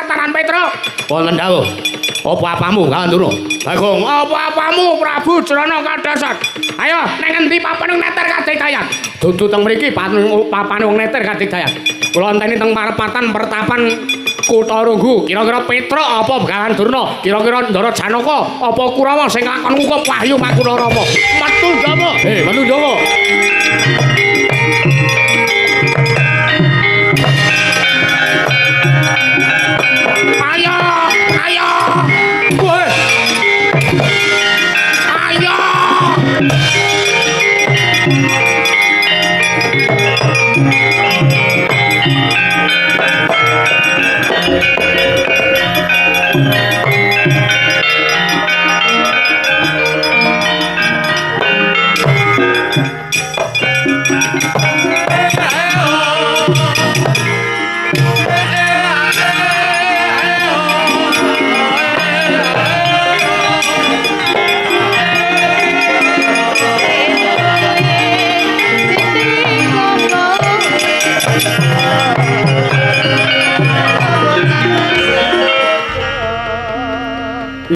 Mataran Petra. Wonten dawuh. Apa-apamu Gandura? Bagong, apa-apamu Prabu Jrana Kadhasan? Ayo ning endi papan neter kadigdayan? Dudu teng mriki papan wong neter kadigdayan. Kula enteni teng parepatan pertapan Kutha Runggu. Kira-kira Petra apa Begawan Durna? Kira-kira Ndara Janaka apa Kurawa sing lakon hukum Wahyu Makuna Rama? Metu Jawa. Metu Jawa. Ayo, ayo. Woi. Ayo.